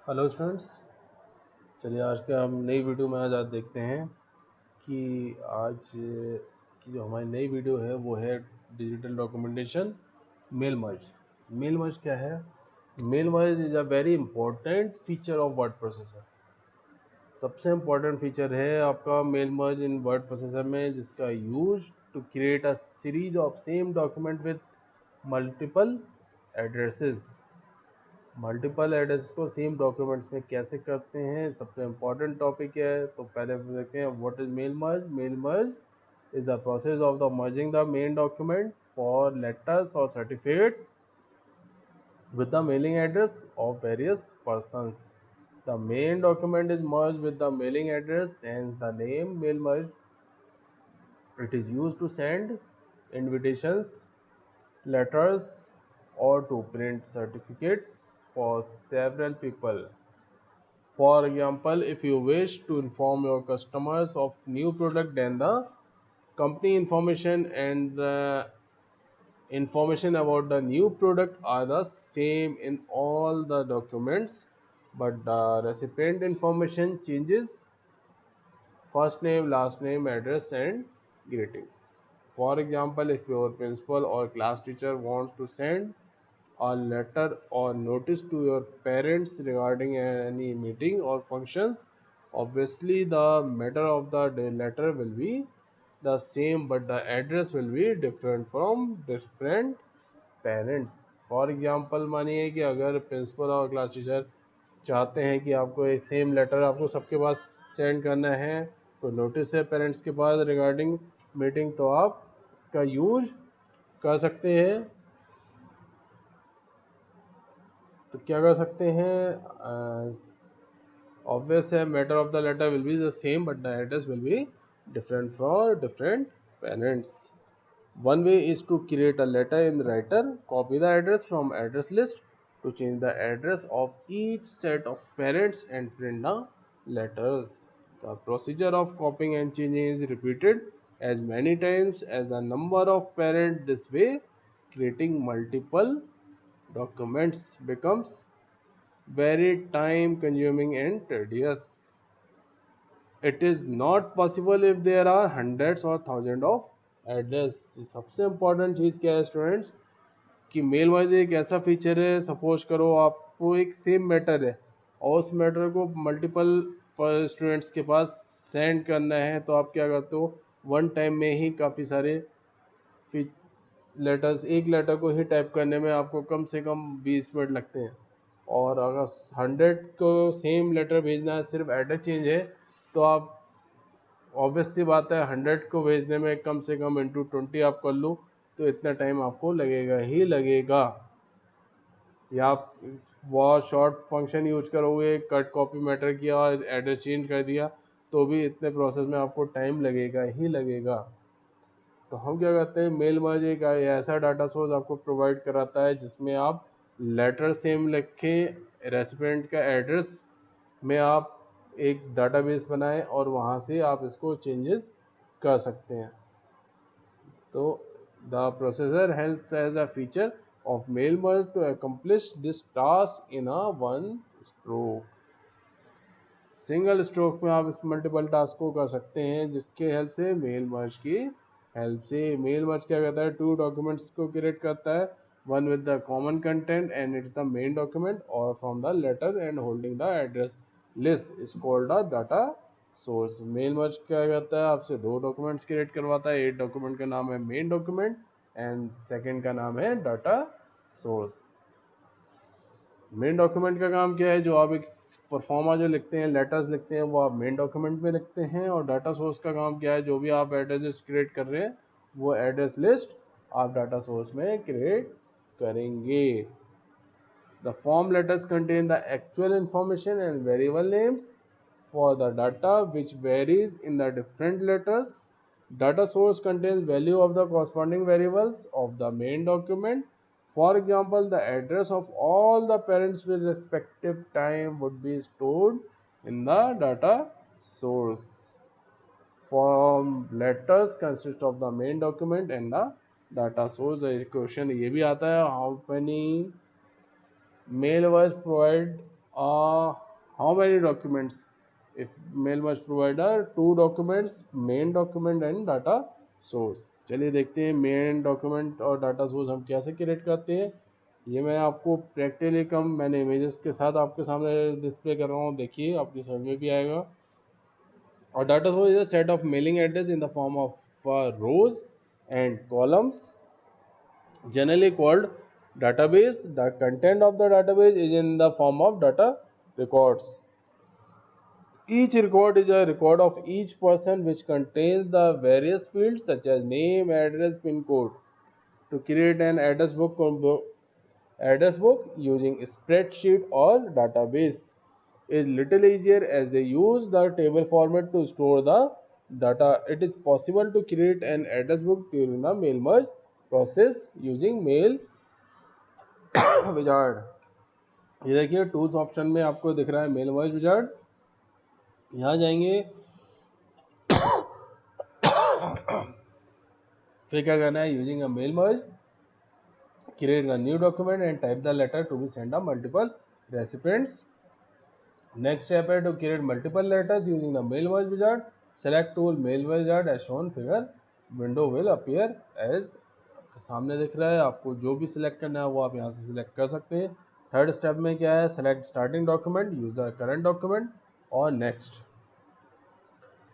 Hello students. चलिए आज के हम नई वीडियो में आज देखते हैं कि आज की जो हमारी नई वीडियो है वो है डिजिटल डॉक्यूमेंटेशन मेल मर्ज क्या है? Mail merge is a very important feature of word processor. सबसे इम्पोर्टेंट फीचर है आपका mail merge in word processor में, जिसका use to create a series of same document with multiple addresses. Multiple address को same documents में कैसे करते हैं, सबसे इम्पॉर्टेंट टॉपिक है। तो पहले देखते हैं what is mail merge is the process of the merging the main document for letters और certificates with the mailing address of various persons. The main document is merged with the mailing address, hence the name mail merge. It is used to send invitations, letters, or to print certificates for several people. For example, if you wish to inform your customers of new product, then the company information and the information about the new product are the same in all the documents, but the recipient information changes: first name, last name, address, and greetings. For example, if your principal or class teacher wants to send a letter or notice to your parents regarding any meeting or functions, obviously the matter of the letter will be the same, but the address will be different from different parents. For example मानिए कि अगर principal और class teacher चाहते हैं कि आपको एक same letter आपको सबके पास सेंड करना है, तो नोटिस है पेरेंट्स के पास रिगार्डिंग मीटिंग, तो आप इसका यूज कर सकते हैं। तो क्या कर सकते हैं? ऑब्वियस है, matter of the letter will be the same but the address will be different for different parents. One way is to create a letter in writer, copy the address from address list to change the address of each set of parents and print the letters. The procedure of copying and changing is repeated as many times as the number of parents. This way, creating multiple documents becomes very time consuming and tedious. It is not possible if there are hundreds or thousands of address. सबसे important चीज़ क्या है students कि mail merge एक ऐसा feature है, suppose करो आपको एक सेम मैटर है और उस मैटर को मल्टीपल स्टूडेंट्स के पास सेंड करना है, तो आप क्या करते हो, वन टाइम में ही काफ़ी सारे लेटर्स, एक लेटर को ही टाइप करने में आपको कम से कम 20 मिनट लगते हैं। और अगर 100 को सेम लेटर भेजना है, सिर्फ एड्रेस चेंज है, तो आप ऑब्वियस सी बात है 100 को भेजने में कम से कम इंटू 20 आप कर लो तो इतना टाइम आपको लगेगा ही लगेगा। या आप बहुत शॉर्ट फंक्शन यूज करोगे, कट कॉपी मैटर किया और एड्रेस चेंज कर दिया, तो भी इतने प्रोसेस में आपको टाइम लगेगा ही लगेगा। तो हम क्या करते हैं, मेल मर्ज एक ऐसा डाटा सोर्स आपको प्रोवाइड कराता है जिसमें आप लेटर सेम लिख के रेसिपेंट का एड्रेस में आप एक डाटाबेस बनाएं और वहाँ से आप इसको चेंजेस कर सकते हैं। तो the processor helps as a feature of mail merge to accomplish this task in a one stroke. Single stroke में आप इस मल्टीपल टास्क को कर सकते हैं, जिसके हेल्प से मेल मर्ज की हेल्प से मेल मर्ज क्या करता है, टू डॉक्यूमेंट्स को क्रिएट करता है, one with the common content and it's the main document और from the letter and holding the address list is called the data source. Mail merge क्या करता है, आपसे दो डॉक्यूमेंट्स क्रिएट करवाता है, एक डॉक्यूमेंट का नाम है मेन डॉक्यूमेंट एंड सेकेंड का नाम है डाटा सोर्स. मेन डॉक्यूमेंट का काम क्या है, जो आप एक परफॉर्मा जो लिखते हैं, लेटर्स लिखते हैं, वो आप मेन डॉक्यूमेंट में लिखते हैं. और डाटा सोर्स का काम क्या है, जो भी आप एड्रेस क्रिएट कर रहे हैं वो एड्रेस लिस्ट आप डाटा सोर्स में क्रिएट करेंगे. The form letters contain the actual information and variable names for the data which varies in the different letters. Data source contains value of the corresponding variables of the main document. For example, the address of all the parents with respective time would be stored in the data source. Form letters consist of the main document and the data source. Question ये भी आता है, how many mail was provided how many documents? If mail merge provider, 2 documents, main document and data source. चलिए देखते हैं main document और data source हम कैसे क्रिएट करते हैं। ये मैं आपको प्रैक्टिकली कम मैंने इमेजेस के साथ आपके सामने डिस्प्ले कर रहा हूँ, देखिए आपकी समझ में भी आएगा। और data source is a set of mailing address in the form of rows and columns, generally called database. The content of the database is in the form of data records. Each record is a record of each person which contains the various fields such as name, address, pin code. To create an address book using spreadsheet or database is little easier as they use the table format to store the data. It is possible to create an address book during the mail merge process using mail wizard. ये देखिए tools option में आपको दिख रहा है mail merge wizard. यहाँ जाएंगे, फिर क्या करना है, using a mail merge create a new document and type the letter to be sent to multiple recipients. Next step है to create multiple letters using the mail merge wizard. Select tool mail wizard as shown figure. Window will appear as सामने दिख रहा है। आपको जो भी select करना है वो आप यहाँ से सिलेक्ट कर सकते हैं। थर्ड स्टेप में क्या है, select starting document, use the current document और next.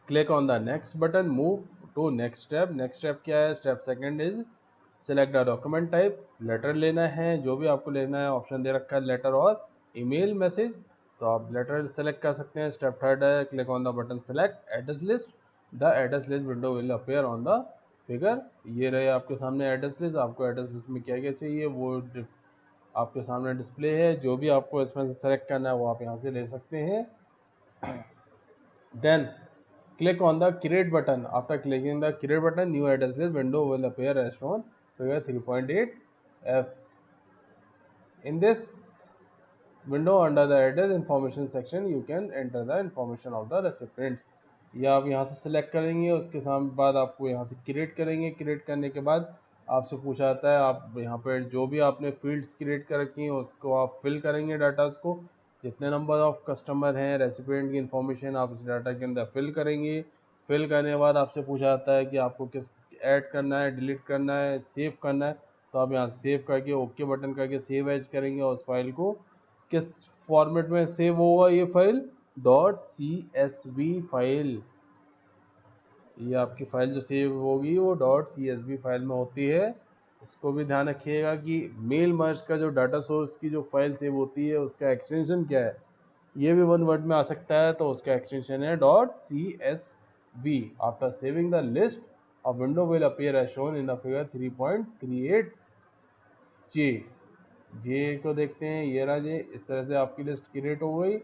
Click on the next button, move to next step. Next step क्या है, step second is select the document type. Letter लेना है, जो भी आपको लेना है, ऑप्शन दे रखा है लेटर और ईमेल मैसेज, तो आप लेटर सेलेक्ट कर सकते हैं। स्टेप थर्ड है click on the button select address list. The address list window will appear on the figure. ये रहे आपके सामने एड्रेस लिस्ट। आपको एड्रेस लिस्ट में क्या क्या चाहिए वो आपके सामने डिस्प्ले है। जो भी आपको इसमें से सेलेक्ट करना है वो आप यहाँ से ले सकते हैं। Then click on the create button. After clicking the create button, new address list window will appear as shown figure 3.8 f. In this window under the address information section you can enter the information of the recipient. ये आप यहाँ से select करेंगे, उसके बाद आपको यहाँ से क्रिएट करेंगे। क्रिएट करने के बाद आपसे पूछा जाता है, आप यहाँ पर जो भी आपने फील्ड्स क्रिएट कर रखी हैं उसको आप फिल करेंगे, डाटाज को। जितने नंबर ऑफ कस्टमर हैं, रेसिपिएंट की इन्फॉर्मेशन आप इस डाटा के अंदर फिल करेंगे। फिल करने के बाद आपसे पूछा जाता है कि आपको किस ऐड करना है, डिलीट करना है, सेव करना है, तो आप यहाँ सेव करके ओके बटन करके सेव एज करेंगे। और उस फाइल को किस फॉर्मेट में सेव होगा ये फाइल, .csv फाइल। ये आपकी फाइल जो सेव होगी वो .csv फाइल में होती है। इसको भी ध्यान रखिएगा कि मेल मर्ज का जो डाटा सोर्स की जो फाइल सेव होती है उसका एक्सटेंशन क्या है, ये भी वन वर्ड में आ सकता है, तो उसका एक्सटेंशन है .csv। After saving the list a window will appear as shown in the figure 3.38 J. J को देखते हैं, ये रहा जे। इस तरह से आपकी लिस्ट क्रिएट हो गई।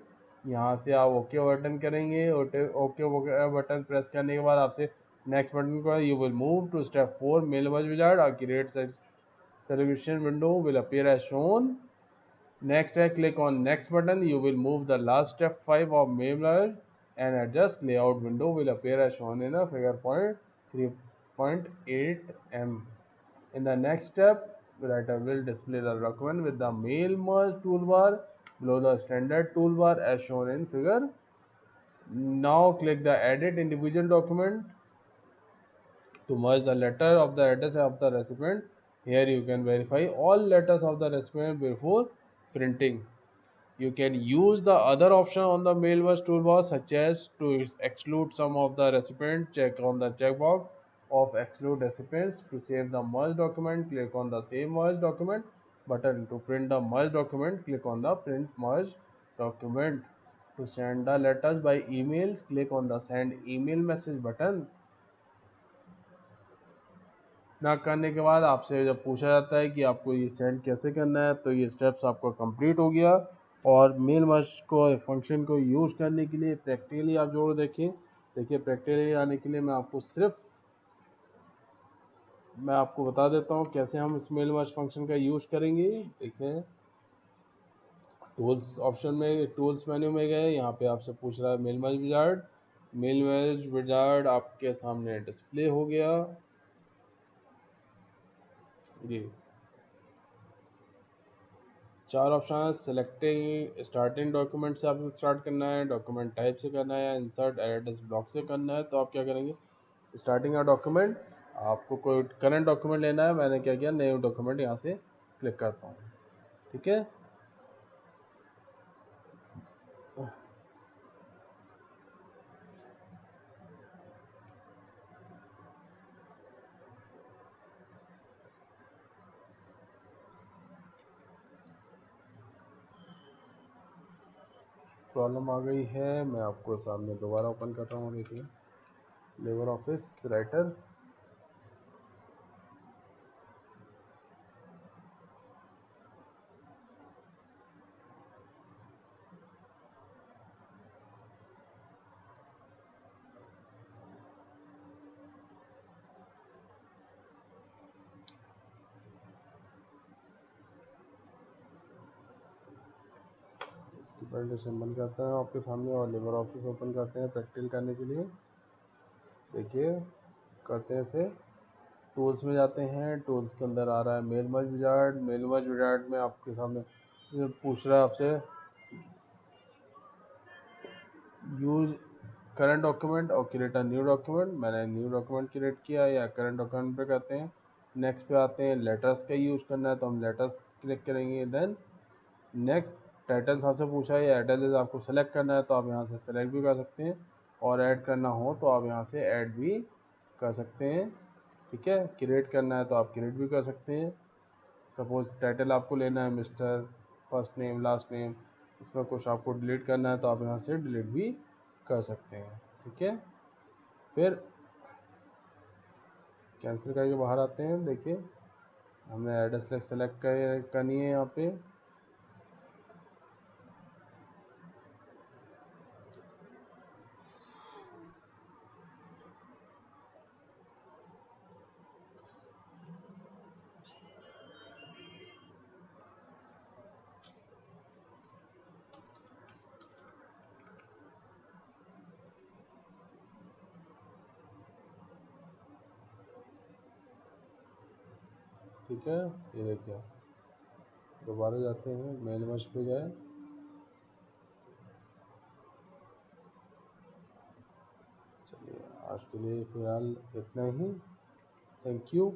यहाँ से आप ओके बटन करेंगे। ओके बटन प्रेस करने के बाद आपसे नेक्स्ट बटन को you will move to step 4 mail merge wizard. और create solution window will appear as shown. Next है click on next button. You will move the last step 5 of mail merge and adjust layout window will appear as shown in a figure 3.8 m. In the next step, writer will display the document with the mail merge toolbar below the standard toolbar as shown in figure. Now click the edit individual document to merge the letter of the address of the recipient. Here you can verify all letters of the recipient before printing. You can use the other option on the mailbox toolbar such as to exclude some of the recipient. Check on the checkbox of exclude recipients. To save the merge document, click on the save merge document button. To print the merge document, click on the print merge document. To send the letters by email, click on the send email message button. ना करने के बाद आपसे जब पूछा जाता है कि आपको ये सेंड कैसे करना है, तो ये स्टेप्स आपको कंप्लीट हो गया। और मेल मर्ज को फंक्शन को यूज़ करने के लिए प्रैक्टिकली आप जरूर देखिए। देखिए प्रैक्टिकली आने के लिए मैं आपको बता देता हूँ कैसे हम इस मेल मर्ज फंक्शन का यूज़ करेंगे। देखिए टूल्स ऑप्शन में, टूल्स मेन्यू में गए, यहाँ पे आपसे पूछ रहा है mail merge wizard. Mail merge wizard आपके सामने डिस्प्ले हो गया जी। 4 ऑप्शन है। सेलेक्टिंग स्टार्टिंग डॉक्यूमेंट से आपको स्टार्ट करना है, डॉक्यूमेंट टाइप से करना है, इंसर्ट एड्रेस ब्लॉक से करना है। तो आप क्या करेंगे, स्टार्टिंग का डॉक्यूमेंट, आपको कोई करंट डॉक्यूमेंट लेना है, मैंने क्या किया, न्यू डॉक्यूमेंट यहाँ से क्लिक करता हूँ। ठीक है, प्रॉब्लम आ गई है, मैं आपको सामने दोबारा ओपन कर रहा हूँ। देखिए, लेबर ऑफिस राइटर, इसकी प्रेजेंटेशन बंद करते हैं आपके सामने और लेबर ऑफिस ओपन करते हैं प्रैक्टिकल करने के लिए। देखिए, करते हैं इसे, टूल्स में जाते हैं, टूल्स के अंदर आ रहा है mail merge wizard. Mail merge wizard में आपके सामने ये पूछ रहा है आपसे, यूज करंट डॉक्यूमेंट और क्रिएट अ न्यू डॉक्यूमेंट। मैंने न्यू डॉक्यूमेंट क्रिएट किया, या करंट डॉक्यूमेंट पे करते हैं। नेक्स्ट पे आते हैं, लेटर्स का यूज़ करना है तो हम लेटर्स क्लिक करेंगे। देन नेक्स्ट, टाइटल्स आपसे पूछा है, या टाइटल्स आपको सेलेक्ट करना है तो आप यहाँ से सेलेक्ट भी कर सकते हैं, और ऐड करना हो तो आप यहाँ से ऐड भी कर सकते हैं। ठीक है, क्रिएट करना है तो आप क्रिएट भी कर सकते हैं। सपोज टाइटल आपको लेना है mister, first name last name, इसमें कुछ आपको डिलीट करना है तो आप यहाँ से डिलीट भी कर सकते हैं। ठीक है, फिर कैंसिल करके बाहर आते हैं। देखिए, हमने एड्रेस सेलेक्ट करनी है यहाँ पे। ठीक है, ये देखिए, दोबारा जाते हैं, मेल मर्ज पे गए। चलिए, आज के लिए फ़िलहाल इतना ही। Thank you.